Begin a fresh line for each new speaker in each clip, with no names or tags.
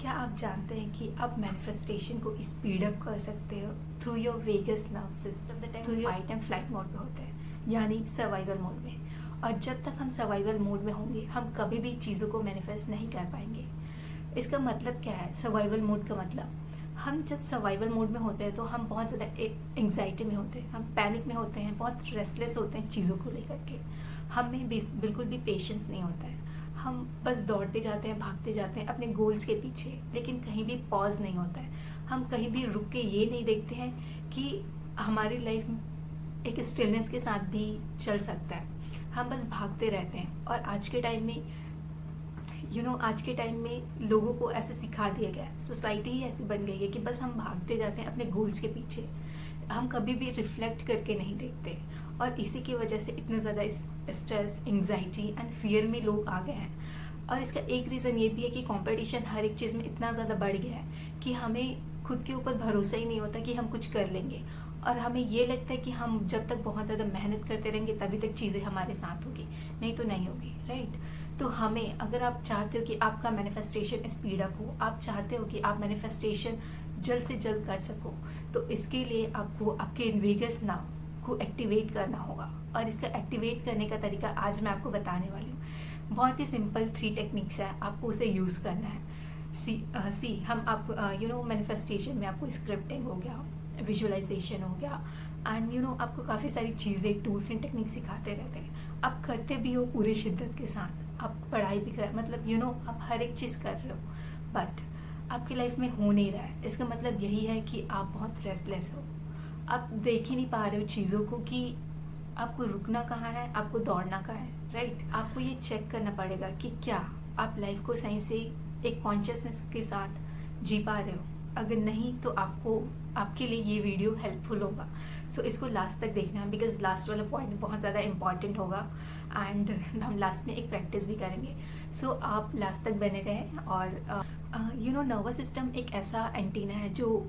क्या आप जानते हैं कि आप मैनिफेस्टेशन को स्पीड अप कर सकते हो through your vagus nerve system the time fight and flight mode में होते हैं, यानी सर्वाइवल मोड में। और जब तक हम सर्वाइवल मोड में होंगे हम कभी भी चीज़ों को मैनिफेस्ट नहीं कर पाएंगे। इसका मतलब क्या है सर्वाइवल मोड का मतलब? हम जब सर्वाइवल मोड में होते हैं तो हम बहुत ज़्यादा एंग्जाइटी में होते हैं, हम पैनिक में होते हैं, बहुत रेस्टलेस होते हैं चीज़ों को लेकर के। हमें बिल्कुल भी पेशेंस नहीं होता है। हम बस दौड़ते जाते हैं, भागते जाते हैं अपने गोल्स के पीछे, लेकिन कहीं भी पॉज नहीं होता है। हम कहीं भी रुक के ये नहीं देखते हैं कि हमारी लाइफ एक स्टिलनेस के साथ भी चल सकता है। हम बस भागते रहते हैं। और आज के टाइम में आज के टाइम में लोगों को ऐसे सिखा दिया गया है, सोसाइटी ही ऐसी बन गई है कि बस हम भागते जाते हैं अपने गोल्स के पीछे। हम कभी भी रिफ्लेक्ट करके नहीं देखते। और इसी की वजह से इतना ज़्यादा स्ट्रेस, एंग्जाइटी एंड फियर में लोग आ गए हैं। और इसका एक रीज़न ये भी है कि कंपटीशन हर एक चीज़ में इतना ज़्यादा बढ़ गया है कि हमें खुद के ऊपर भरोसा ही नहीं होता कि हम कुछ कर लेंगे। और हमें ये लगता है कि हम जब तक बहुत ज़्यादा मेहनत करते रहेंगे तभी तक चीज़ें हमारे साथ होगी, नहीं तो नहीं होगी, राइट। तो हमें, अगर आप चाहते हो कि आपका मैनिफेस्टेशन स्पीड अप हो, आप चाहते हो कि आप मैनिफेस्टेशन जल्द से जल्द कर सको, तो इसके लिए आपको आपके वेगस नर्व को एक्टिवेट करना होगा। और इसका एक्टिवेट करने का तरीका आज मैं आपको बताने वाली हूँ। बहुत ही सिंपल 3 टेक्निक्स है, आपको उसे यूज़ करना है। हम आप मैनिफेस्टेशन में आपको स्क्रिप्टिंग हो गया, विजुअलाइजेशन हो गया, एंड आपको काफ़ी सारी चीज़ें, टूल्स एंड टेक्निक सिखाते रहते हैं। आप करते भी हो पूरी शिद्दत के साथ, आप पढ़ाई भी कर, मतलब आप हर एक चीज़ कर रहे हो, बट आपकी लाइफ में हो नहीं रहा है। इसका मतलब यही है कि आप बहुत रेस्टलेस हो। आप देख ही नहीं पा रहे हो चीज़ों को कि आपको रुकना कहाँ है, आपको दौड़ना कहाँ है, राइट। आपको ये चेक करना पड़ेगा कि क्या आप लाइफ को सही से एक कॉन्शियसनेस के साथ जी पा रहे हो। अगर नहीं तो आपके लिए ये वीडियो हेल्पफुल होगा। सो इसको लास्ट तक देखना है, बिकॉज लास्ट वाला पॉइंट बहुत ज़्यादा इंपॉर्टेंट होगा। एंड हम लास्ट में एक प्रैक्टिस भी करेंगे। सो आप लास्ट तक बने रहें। और नर्वस सिस्टम एक ऐसा एंटीना है जो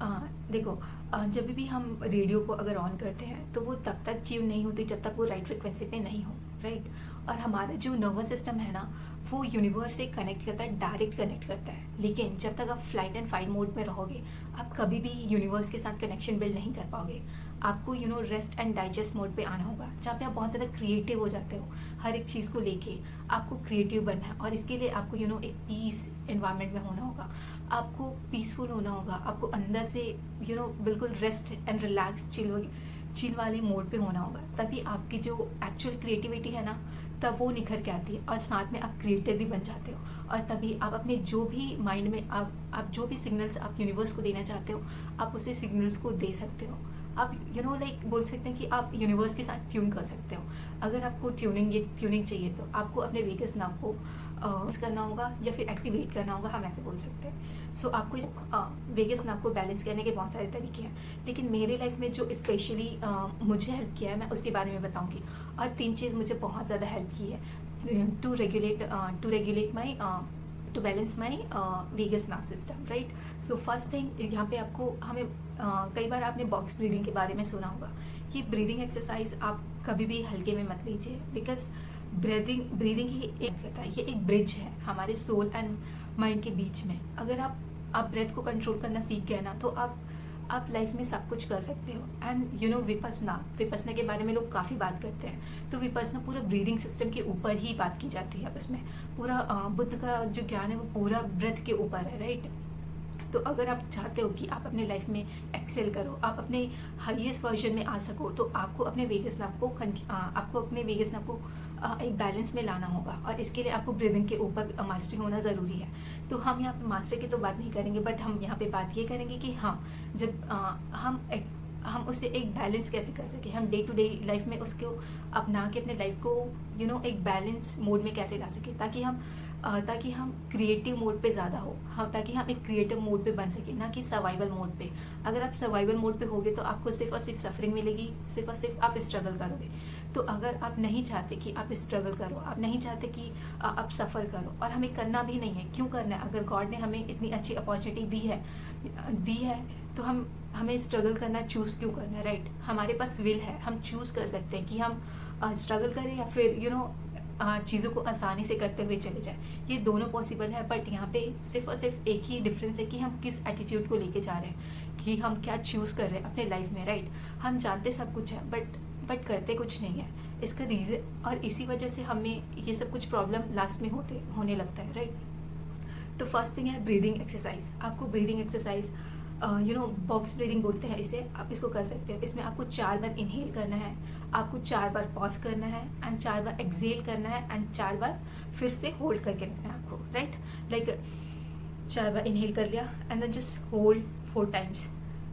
देखो, जब भी हम रेडियो को अगर ऑन करते हैं तो वो तब तक ट्यून नहीं होती जब तक वो राइट फ्रिक्वेंसी पे नहीं हो, राइट। और हमारा जो नर्वस सिस्टम है ना, वो यूनिवर्स से कनेक्ट करता है, डायरेक्ट कनेक्ट करता है। लेकिन जब तक आप फ्लाइट एंड फाइट मोड में रहोगे, आप कभी भी यूनिवर्स के साथ कनेक्शन बिल्ड नहीं कर पाओगे। आपको रेस्ट एंड डाइजेस्ट मोड पे आना होगा, जहाँ पे आप बहुत ज़्यादा क्रिएटिव हो जाते हो। हर एक चीज़ को लेके आपको क्रिएटिव बनना है, और इसके लिए आपको एक पीस एनवायरनमेंट में होना होगा। आपको पीसफुल होना होगा, आपको अंदर से बिल्कुल रेस्ट एंड रिलैक्स चिल वाले मोड पे होना होगा। तभी आपकी जो एक्चुअल क्रिएटिविटी है ना, तब वो निखर के आती है, और साथ में आप क्रिएटिव भी बन जाते हो। और तभी आप अपने जो भी माइंड में आप जो भी सिग्नल्स आप यूनिवर्स को देना चाहते हो, आप उसे सिग्नल्स को दे सकते हो। आप लाइक बोल सकते हैं कि आप यूनिवर्स के साथ ट्यून कर सकते हो। अगर आपको ट्यूनिंग चाहिए तो आपको अपने वेगस नर्व को करना होगा या फिर एक्टिवेट करना होगा, हम ऐसे बोल सकते हैं। सो आपको इस वेगस नर्व को बैलेंस करने के बहुत सारे तरीके हैं, लेकिन मेरे लाइफ में जो स्पेशली मुझे हेल्प किया है मैं उसके बारे में बताऊंगी। और 3 चीज़ मुझे बहुत ज़्यादा हेल्प की है to regulate my to balance my vagus nerve system, right. So first thing, यहाँ पे आपको हमें कई बार आपने बॉक्स ब्रीदिंग के बारे में सुना होगा कि ब्रीदिंग एक्सरसाइज आप कभी भी हल्के में मत लीजिए, बिकॉज ब्रीदिंग ही ये एक ब्रिज है हमारे सोल एंड माइंड के बीच में। अगर आप ब्रेथ को कंट्रोल करना सीख गए ना, तो आप लाइफ में सब कुछ कर सकते हो। एंड विपसना के बारे में लोग काफ़ी बात करते हैं। तो विपसना पूरा ब्रीदिंग सिस्टम के ऊपर ही बात की जाती है। उसमें पूरा बुद्ध का जो ज्ञान है वो पूरा ब्रेथ के ऊपर है, राइट। तो अगर आप चाहते हो कि आप अपने लाइफ में एक्सेल करो, आप अपने हाईएस्ट वर्जन में आ सको, तो आपको अपने वेगस नर्व को एक बैलेंस में लाना होगा। और इसके लिए आपको ब्रीदिंग के ऊपर मास्टरी होना ज़रूरी है। तो हम यहाँ पे मास्टर की तो बात नहीं करेंगे, बट हम यहाँ पे बात ये करेंगे कि हाँ, जब हम उसे एक बैलेंस कैसे कर सके, हम डे टू डे लाइफ में उसको अपना के अपने लाइफ को एक बैलेंस मोड में कैसे ला सके, ताकि हम क्रिएटिव मोड पे ज़्यादा हो, हाँ, ताकि हम एक क्रिएटिव मोड पे बन सके, ना कि सर्वाइवल मोड पे। अगर आप सर्वाइवल मोड पे होगे तो आपको सिर्फ और सिर्फ सफरिंग मिलेगी, सिर्फ और सिर्फ आप स्ट्रगल करोगे। तो अगर आप नहीं चाहते कि आप स्ट्रगल करो, आप नहीं चाहते कि आप सफ़र करो, और हमें करना भी नहीं है, क्यों करना है? अगर गॉड ने हमें इतनी अच्छी अपॉर्चुनिटी दी है तो हमें स्ट्रगल करना चूज़ क्यों करना है, राइट। हमारे पास विल है, हम चूज़ कर सकते हैं कि हम स्ट्रगल करें या फिर चीज़ों को आसानी से करते हुए चले जाएं। ये दोनों पॉसिबल है, बट यहाँ पे सिर्फ और सिर्फ एक ही डिफरेंस है कि हम किस एटीट्यूड को लेके जा रहे हैं, कि हम क्या चूज़ कर रहे हैं अपने लाइफ में, राइट। हम जानते सब कुछ है बट करते कुछ नहीं है। इसका रीज़न, और इसी वजह से हमें ये सब कुछ प्रॉब्लम लास्ट में होने लगता है, राइट। तो फर्स्ट थिंग है ब्रीदिंग एक्सरसाइज। आपको ब्रीदिंग एक्सरसाइज बॉक्स ब्रीदिंग बोलते हैं इसे, आप इसको कर सकते हो। इसमें आपको 4 बार इनहेल करना है, आपको 4 बार पॉज करना है, एंड 4 बार एक्सहेल करना है, एंड 4 बार फिर से होल्ड करके रखना है आपको, राइट। लाइक 4 बार इनहेल कर लिया and then just hold 4 times,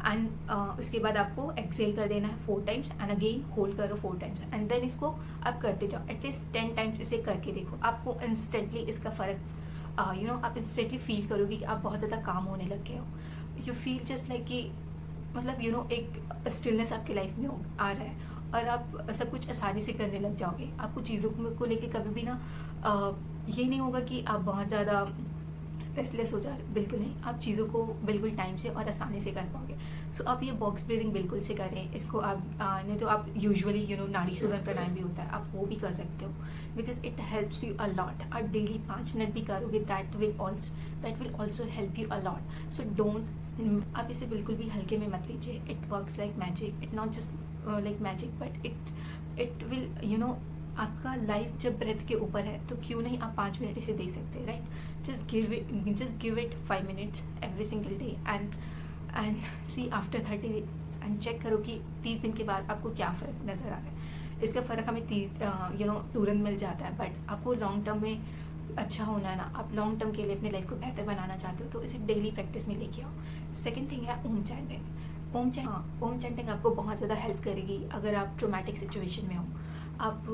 and उसके बाद आपको एक्सहेल कर देना है 4 टाइम्स, एंड अगेन होल्ड करो 4 टाइम्स, एंड देन इसको आप करते जाओ एटलीस्ट 10 टाइम्स। इसे करके देखो, आपको इंस्टेंटली इसका फ़र्क आप इंस्टेंटली फील करोगे कि आप बहुत ज़्यादा काम होने लग गए हो। यू फील जस्ट लाइक कि मतलब एक स्टिलनेस आपकी लाइफ में आ रहा है, और आप सब कुछ आसानी से करने लग जाओगे। आपको चीज़ों को लेके कभी भी ना ये नहीं होगा कि आप बहुत ज़्यादा रेस्टलेस हो जा रहे, बिल्कुल नहीं। आप चीज़ों को बिल्कुल टाइम से और आसानी से कर पाओगे। सो आप ये बॉक्स ब्रीदिंग बिल्कुल से करें। इसको आप नहीं तो आप यूजुअली नाड़ी शोधन प्राणायाम भी होता है, आप वो भी कर सकते हो, because it helps you a lot. आप डेली 5 मिनट भी करोगे, that will also help you a lot. So don't, आप इसे बिल्कुल भी हल्के में मत लीजिए। It works like magic, it not just like magic, but it will आपका लाइफ जब ब्रेथ के ऊपर है तो क्यों नहीं आप 5 मिनट इसे दे सकते, right. Just give it 5 minutes every single day, and see after 30 and check करो कि 30 दिन के बाद आपको क्या फ़र्क नज़र आ रहा है। इसका फ़र्क हमें तुरंत मिल जाता है, बट आपको लॉन्ग टर्म में अच्छा होना है ना, आप लॉन्ग टर्म के लिए अपनी लाइफ को बेहतर बनाना चाहते हो, तो इसे डेली प्रैक्टिस में लेके आओ। सेकेंड थिंग है ओम चैंटिंग। ओम चैंटिंग आपको बहुत ज़्यादा हेल्प करेगी अगर आप ट्रोमेटिक सिचुएशन में हो। आप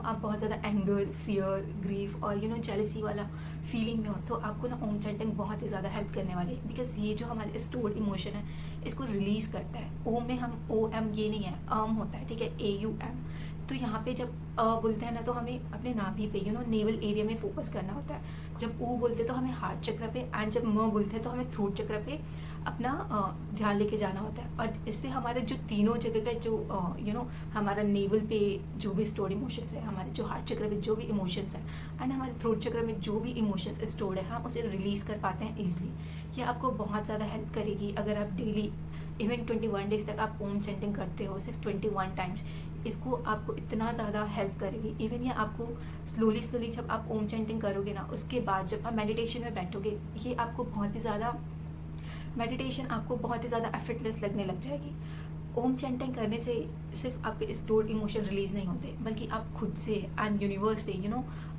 आप बहुत ज़्यादा एंगर, फियर, ग्रीफ और जेलसी वाला फीलिंग में हो, तो आपको ना ओम चैंटिंग बहुत ही ज़्यादा हेल्प करने वाली है, बिकॉज ये जो हमारे स्टोर्ड इमोशन है इसको रिलीज़ करता है। ओम में हम OM ये नहीं है, अम होता है, ठीक है, AUM। तो यहाँ पे जब बोलते हैं ना, तो हमें अपने नाभि पे नेवल एरिया में फोकस करना होता है। जब ओ बोलते हैं तो हमें हार्ट चक्र पे, एंड जब म बोलते हैं तो हमें थ्रोट चक्र पे अपना ध्यान लेके जाना होता है। और इससे हमारे जो तीनों जगह का जो हमारा नेवल पे जो भी स्टोर्ड इमोशंस है, हमारे जो हार्ट चक्र में जो भी इमोशंस है, एंड हमारे थ्रोट चक्र में जो भी इमोशंस स्टोर्ड है, हम उसे रिलीज़ कर पाते हैं ईजिली। ये आपको बहुत ज़्यादा हेल्प करेगी अगर आप डेली इवन 21 डेज तक आप ओम चैंटिंग करते हो, सिर्फ 21 टाइम्स। इसको आपको इतना ज़्यादा हेल्प करेगी। इवन ये आपको स्लोली जब आप ओम चैंटिंग करोगे ना, उसके बाद जब आप मेडिटेशन में बैठोगे, ये आपको बहुत ही ज़्यादा मेडिटेशन आपको बहुत ही ज़्यादा एफर्टलेस लगने लग जाएगी। ओम चैंटिंग करने से सिर्फ आपके स्टोर्ड इमोशन रिलीज़ नहीं होते, बल्कि आप खुद से एंड यूनिवर्स से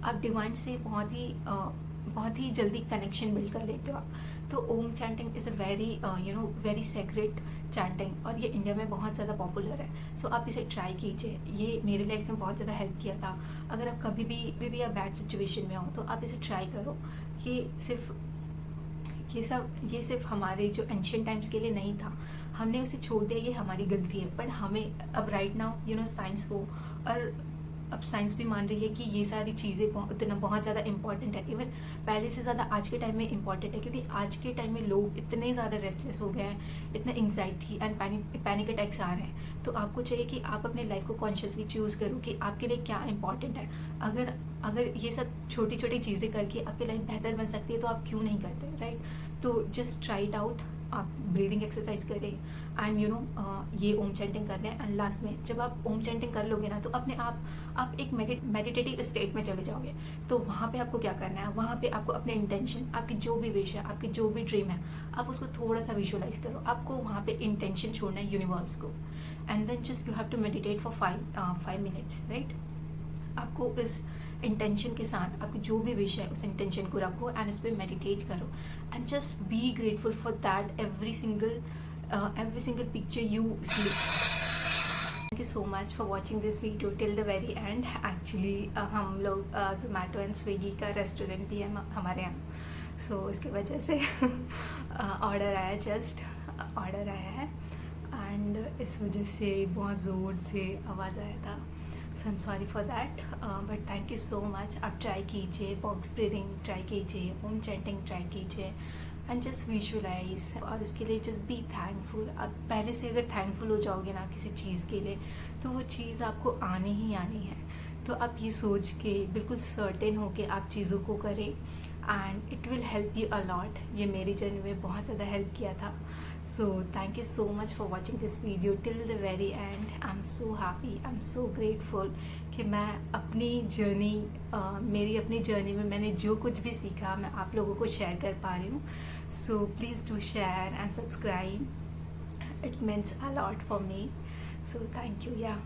आप डिवाइन से बहुत ही जल्दी कनेक्शन बिल्ड कर लेते हो आप। तो Om chanting is a very sacred chanting, और ये इंडिया में बहुत ज़्यादा पॉपुलर है। सो आप इसे ट्राई कीजिए। ये मेरे लाइफ में बहुत ज़्यादा हेल्प किया था। अगर आप कभी भी आप बैड सिचुएशन में हो तो आप इसे ट्राई करो। ये सिर्फ हमारे जो एंशियंट टाइम्स के लिए नहीं था, हमने उसे छोड़ दिया, ये हमारी गलती है। बट हमें अब राइट नाउ साइंस को, और अब साइंस भी मान रही है कि ये सारी चीज़ें बहुत ज़्यादा इंपॉर्टेंट है। इवन पहले से ज़्यादा आज के टाइम में इंपॉर्टेंट है, क्योंकि आज के टाइम में लोग इतने ज़्यादा रेस्टलेस हो गए हैं, इतना एंग्जाइटी एंड पैनिक अटैक्स आ रहे हैं। तो आपको चाहिए कि आप अपने लाइफ को कॉन्शियसली चूज़ करो कि आपके लिए क्या इंपॉर्टेंट है। अगर ये सब छोटी छोटी चीज़ें करके आपकी लाइफ बेहतर बन सकती है, तो आप क्यों नहीं करते, राइट। तो जस्ट ट्राई इट आउट। आप ब्रीदिंग एक्सरसाइज करें, एंड ये ओम चैंटिंग कर लें, एंड लास्ट में जब आप ओम चैंटिंग कर लोगे ना, तो अपने आप एक मेडिटेटिव स्टेट में चले जाओगे। तो वहाँ पे आपको क्या करना है, वहाँ पे आपको अपने इंटेंशन, आपकी जो भी विश है, आपकी जो भी ड्रीम है, आप उसको थोड़ा सा विजुअलाइज करो। आपको वहाँ पे इंटेंशन छोड़ना है यूनिवर्स को, and then just you have to meditate for 5 minutes, right. आपको इस इंटेंशन के साथ आपकी जो भी विश है उस इंटेंशन को रखो, एंड उस पर मेडिटेट करो, and just be grateful for that every single picture you see. Thank you so much for watching this video till the very end. Actually हम लोग जोमेटो एंड स्विगी का रेस्टोरेंट भी है हमारे यहाँ, सो इसकी वजह से ऑर्डर आया है, एंड इस वजह से बहुत ज़ोर से आवाज़ आया था। So I am sorry for that, but thank you so much. आप ट्राई कीजिए, बॉक्स ब्रीदिंग ट्राई कीजिए, ओम चैंटिंग ट्राई कीजिए, एंड जस्ट विजुअलाइज, और उसके लिए जस्ट बी थैंकफुल। आप पहले से अगर थैंकफुल हो जाओगे ना किसी चीज़ के लिए, तो वो चीज़ आपको आनी ही आनी है। तो आप ये सोच के बिल्कुल सर्टेन हो के आप चीज़ों को करें and it will help you a lot. ये मेरी जर्नी में बहुत ज़्यादा हेल्प किया था। So thank you so much for watching this video till the very and. I am so happy, I am so grateful कि मैं अपनी जर्नी मेरी अपनी जर्नी में मैंने जो कुछ भी सीखा मैं आप लोगों को शेयर कर पा रही हूँ। So please do share and subscribe, it means a lot for me. So thank you. Yeah.